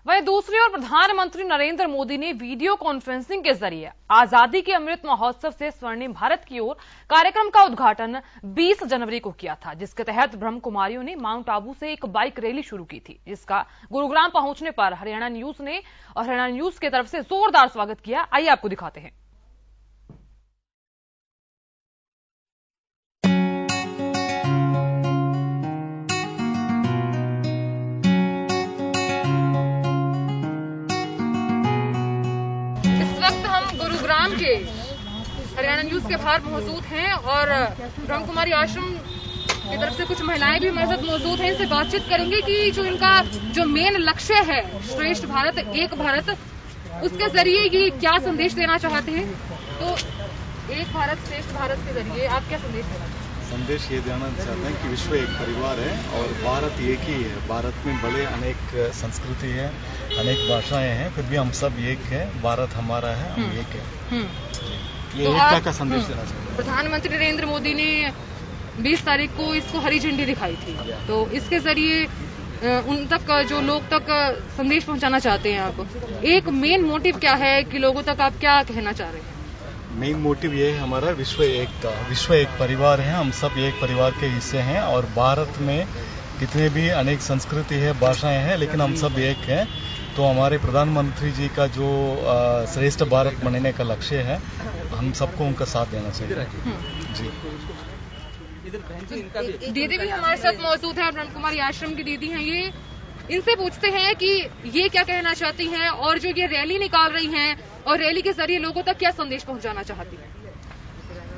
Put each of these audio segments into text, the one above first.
वहीं दूसरी ओर प्रधानमंत्री नरेंद्र मोदी ने वीडियो कॉन्फ्रेंसिंग के जरिए आजादी के अमृत महोत्सव से स्वर्णिम भारत की ओर कार्यक्रम का उद्घाटन 20 जनवरी को किया था, जिसके तहत ब्रह्म कुमारियों ने माउंट आबू से एक बाइक रैली शुरू की थी, जिसका गुरुग्राम पहुंचने पर हरियाणा न्यूज की तरफ से जोरदार स्वागत किया। आइए आपको दिखाते हैं। गुरुग्राम के हरियाणा न्यूज के बाहर मौजूद हैं और ब्रह्म कुमारी आश्रम की तरफ से कुछ महिलाएं भी हमारे साथ मौजूद हैं। इनसे बातचीत करेंगे कि जो इनका जो मेन लक्ष्य है श्रेष्ठ भारत एक भारत, उसके जरिए ये क्या संदेश देना चाहते हैं। तो एक भारत श्रेष्ठ भारत के जरिए आप क्या संदेश देना चाहते हैं? संदेश ये देना चाहते हैं कि विश्व एक परिवार है और भारत एक ही है। भारत में बड़े अनेक संस्कृति है, अनेक भाषाएं हैं, फिर भी हम सब एक है। भारत हमारा है, हम एक है। ये तो एकता का संदेश देना चाहते हैं। प्रधानमंत्री नरेंद्र मोदी ने 20 तारीख को इसको हरी झंडी दिखाई थी, तो इसके जरिए उन तक जो लोग तक संदेश पहुंचाना चाहते हैं आप, एक मेन मोटिव क्या है कि लोगों तक आप क्या कहना चाह रहे हैं? मेन मोटिव ये है हमारा विश्व एकता। विश्व एक परिवार है, हम सब एक परिवार के हिस्से हैं और भारत में कितने भी अनेक संस्कृति है, भाषाएं हैं, लेकिन हम सब एक हैं। तो हमारे प्रधानमंत्री जी का जो श्रेष्ठ भारत बनने का लक्ष्य है, हम सबको उनका साथ देना चाहिए। जी दीदी भी हमारे साथ मौजूद है, ब्रह्म कुमारी आश्रम की दीदी हैं ये। इनसे पूछते हैं कि ये क्या कहना चाहती हैं और जो ये रैली निकाल रही हैं और रैली के जरिए लोगों तक क्या संदेश पहुंचाना चाहती हैं।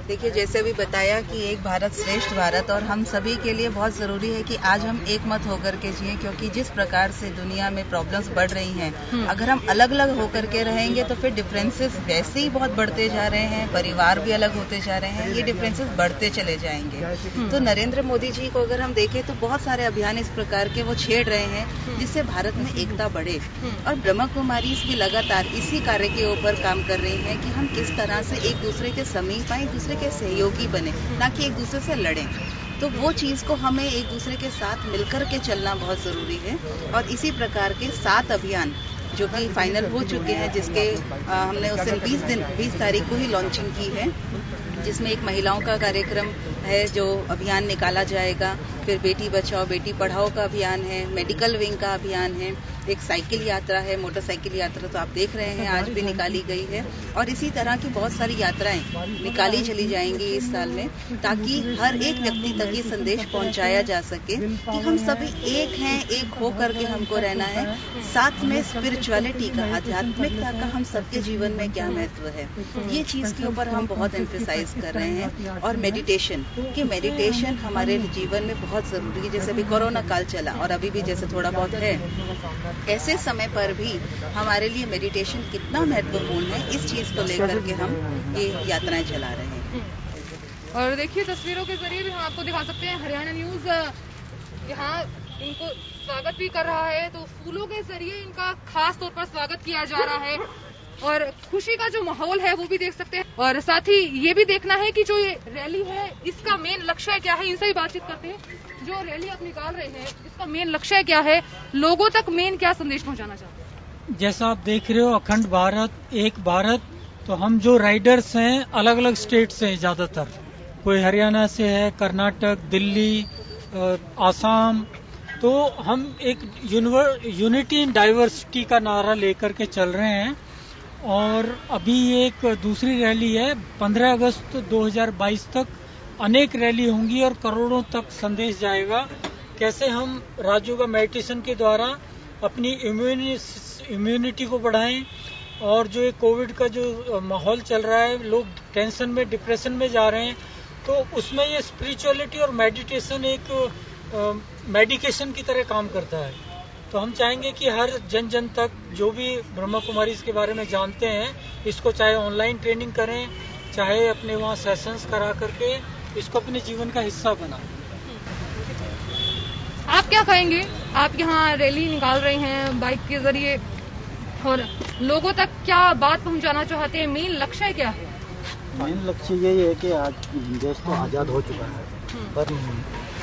देखिए, जैसे अभी बताया कि एक भारत श्रेष्ठ भारत, और हम सभी के लिए बहुत जरूरी है कि आज हम एक मत होकर के जिए, क्योंकि जिस प्रकार से दुनिया में प्रॉब्लम्स बढ़ रही हैं, अगर हम अलग अलग होकर के रहेंगे तो फिर डिफरेंसेस वैसे ही बहुत बढ़ते जा रहे हैं, परिवार भी अलग होते जा रहे हैं, ये डिफरेंसेस बढ़ते चले जाएंगे। तो नरेंद्र मोदी जी को अगर हम देखें तो बहुत सारे अभियान इस प्रकार के वो छेड़ रहे हैं जिससे भारत में एकता बढ़े, और ब्रह्म कुमारी भी लगातार इसी कार्य के ऊपर काम कर रही है कि हम किस तरह से एक दूसरे के समीप आए, एक दूसरे के सहयोगी बने, ना कि एक दूसरे से लड़ें। तो वो चीज को हमें एक दूसरे के साथ मिलकर के चलना बहुत जरूरी है। और इसी प्रकार के 7 अभियान जो कि फाइनल हो चुके हैं, जिसके हमने उस दिन 20 तारीख को ही लॉन्चिंग की है, जिसमें एक महिलाओं का कार्यक्रम है जो अभियान निकाला जाएगा, फिर बेटी बचाओ बेटी पढ़ाओ का अभियान है, मेडिकल विंग का अभियान है, एक साइकिल यात्रा है, मोटरसाइकिल यात्रा तो आप देख रहे हैं आज भी निकाली गई है, और इसी तरह की बहुत सारी यात्राएं निकाली चली जाएंगी इस साल में, ताकि हर एक व्यक्ति तक ये संदेश पहुंचाया जा सके कि हम सभी एक हैं, एक हो करके हमको रहना है। साथ में स्पिरिचुअलिटी का, आध्यात्मिकता का हम सबके जीवन में क्या महत्व है, ये चीज के ऊपर हम बहुत एम्फेसाइज कर रहे हैं। और मेडिटेशन हमारे जीवन में बहुत जरूरी है। जैसे अभी कोरोना काल चला और अभी भी जैसे थोड़ा बहुत है, ऐसे समय पर भी हमारे लिए मेडिटेशन कितना महत्वपूर्ण है, इस चीज को लेकर के हम ये यात्राएं चला रहे हैं। और देखिए तस्वीरों के जरिए भी हम आपको दिखा सकते हैं, हरियाणा न्यूज यहाँ इनको स्वागत भी कर रहा है, तो फूलों के जरिए इनका खास तौर पर स्वागत किया जा रहा है और खुशी का जो माहौल है वो भी देख सकते हैं। और साथ ही ये भी देखना है कि जो ये रैली है इसका मेन लक्ष्य क्या है, इनसे ही बातचीत करते हैं। जो रैली आप निकाल रहे हैं इसका मेन लक्ष्य क्या है, लोगों तक मेन क्या संदेश पहुंचाना चाहते हैं? जैसा आप देख रहे हो, अखंड भारत एक भारत, तो हम जो राइडर्स हैं अलग अलग स्टेट से हैं, ज्यादातर कोई हरियाणा से है, कर्नाटक, दिल्ली, आसाम, तो हम एक यूनिटी इन डाइवर्सिटी का नारा लेकर के चल रहे हैं। और अभी एक दूसरी रैली है 15 अगस्त 2022 तक, अनेक रैली होंगी और करोड़ों तक संदेश जाएगा कैसे हम राजयोगा मेडिटेशन के द्वारा अपनी इम्यूनिटी को बढ़ाएं। और जो ये कोविड का जो माहौल चल रहा है, लोग टेंशन में, डिप्रेशन में जा रहे हैं, तो उसमें ये स्पिरिचुअलिटी और मेडिटेशन एक मेडिकेशन की तरह काम करता है। तो हम चाहेंगे कि हर जन तक जो भी ब्रह्मा कुमारी के बारे में जानते हैं, इसको चाहे ऑनलाइन ट्रेनिंग करें, चाहे अपने वहाँ सेशंस करा करके इसको अपने जीवन का हिस्सा बनाएं। आप क्या कहेंगे? आप यहाँ रैली निकाल रहे हैं बाइक के जरिए और लोगों तक क्या बात पहुँचाना चाहते हैं, मेन लक्ष्य क्या है? मेन लक्ष्य यही है कि आज देश तो आज़ाद हो चुका है, पर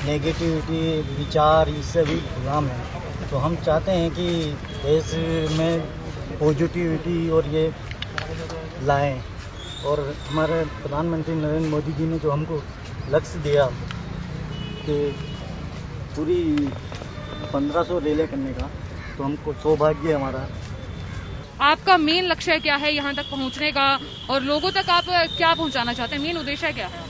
नेगेटिविटी विचार इससे भी गुलाम है। तो हम चाहते हैं कि देश में पॉजिटिविटी और ये लाएं, और हमारे प्रधानमंत्री नरेंद्र मोदी जी ने जो हमको लक्ष्य दिया कि पूरी 1500 रेलें करने का, तो हमको सौभाग्य हमारा। आपका मेन लक्ष्य क्या है यहाँ तक पहुँचने का, और लोगों तक आप क्या पहुँचाना चाहते हैं? मेन उद्देश्य क्या है?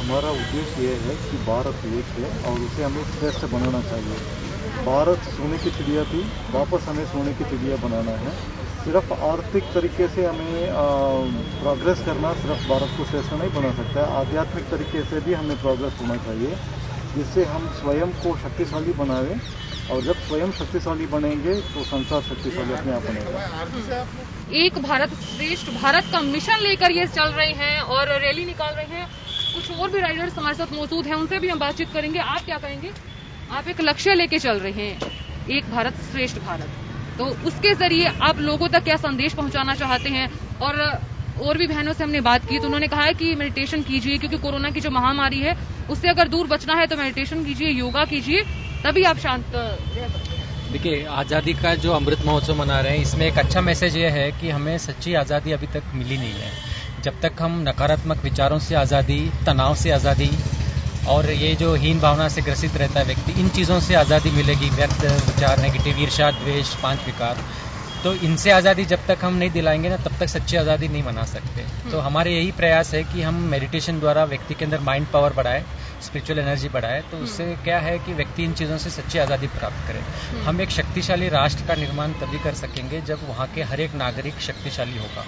हमारा उद्देश्य ये है कि भारत एक है और उसे हमें श्रेष्ठ बनाना चाहिए। भारत सोने की चिड़िया थी, वापस हमें सोने की चिड़िया बनाना है। सिर्फ आर्थिक तरीके से हमें प्रोग्रेस करना सिर्फ भारत को श्रेष्ठ नहीं बना सकता है, आध्यात्मिक तरीके से भी हमें प्रोग्रेस होना चाहिए, जिससे हम स्वयं को शक्तिशाली बनाएं, और जब स्वयं शक्तिशाली बनेंगे तो संसार शक्तिशाली अपने आप बनेगा। एक भारत श्रेष्ठ भारत का मिशन लेकर ये चल रहे हैं और रैली निकाल रहे हैं। कुछ और भी राइडर्स हमारे साथ मौजूद हैं, उनसे भी हम बातचीत करेंगे। आप क्या कहेंगे? आप एक लक्ष्य लेके चल रहे हैं, एक भारत श्रेष्ठ भारत, तो उसके जरिए आप लोगों तक क्या संदेश पहुंचाना चाहते हैं? और भी बहनों से हमने बात की तो उन्होंने कहा है कि मेडिटेशन कीजिए, क्योंकि कोरोना की जो महामारी है उससे अगर दूर बचना है तो मेडिटेशन कीजिए, योगा कीजिए, तभी आप शांत रह सकते हैं। देखिए, आज़ादी का जो अमृत महोत्सव मना रहे हैं, इसमें एक अच्छा मैसेज ये है कि हमें सच्ची आज़ादी अभी तक मिली नहीं है। जब तक हम नकारात्मक विचारों से आज़ादी, तनाव से आज़ादी और ये जो हीन भावना से ग्रसित रहता है व्यक्ति, इन चीज़ों से आज़ादी मिलेगी। व्यर्थ विचार, नेगेटिव, ईर्ष्या, द्वेष, 5 विकार, तो इनसे आज़ादी जब तक हम नहीं दिलाएंगे ना, तब तक सच्ची आज़ादी नहीं मना सकते। तो हमारे यही प्रयास है कि हम मेडिटेशन द्वारा व्यक्ति के अंदर माइंड पावर बढ़ाए, स्पिरिचुअल एनर्जी बढ़ाए, तो उससे क्या है कि व्यक्ति इन चीज़ों से सच्ची आज़ादी प्राप्त करे। हम एक शक्तिशाली राष्ट्र का निर्माण तभी कर सकेंगे जब वहाँ के हर एक नागरिक शक्तिशाली होगा।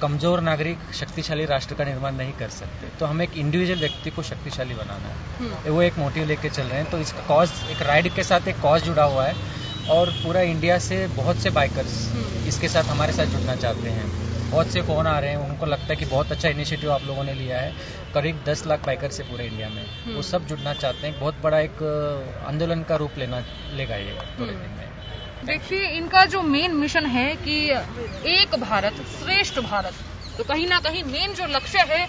कमजोर नागरिक शक्तिशाली राष्ट्र का निर्माण नहीं कर सकते। तो हमें एक इंडिविजुअल व्यक्ति को शक्तिशाली बनाना है, वो एक मोटिव लेके चल रहे हैं। तो इसका कॉज, एक राइड के साथ एक कॉज जुड़ा हुआ है, और पूरा इंडिया से बहुत से बाइकर्स इसके साथ हमारे साथ जुड़ना चाहते हैं। बहुत से फोन आ रहे हैं, उनको लगता है कि बहुत अच्छा इनिशिएटिव आप लोगों ने लिया है। करीब 10 लाख बाइकर से पूरे इंडिया में, वो सब जुड़ना चाहते हैं। बहुत बड़ा एक आंदोलन का रूप लेगा ये थोड़े दिन में। देखिए, इनका जो मेन मिशन है कि एक भारत श्रेष्ठ भारत, तो कहीं ना कहीं मेन जो लक्ष्य है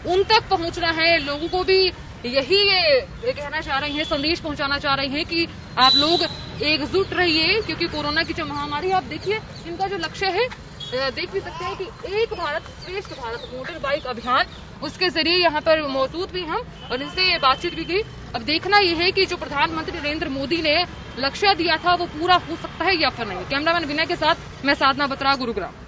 उन तक पहुंचना है। लोगों को भी यही ये कहना चाह रहे हैं, संदेश पहुंचाना चाह रहे हैं कि आप लोग एकजुट रहिए, क्योंकि कोरोना की जो महामारी, आप देखिए इनका जो लक्ष्य है, देख भी सकते हैं कि एक भारत श्रेष्ठ भारत मोटर बाइक अभियान, उसके जरिए यहाँ पर मौजूद भी हम और इनसे बातचीत भी की। अब देखना यह है कि जो प्रधानमंत्री नरेंद्र मोदी ने लक्ष्य दिया था वो पूरा हो सकता है या फिर नहीं। कैमरामैन विनय के साथ मैं साधना बत्रा, गुरुग्राम।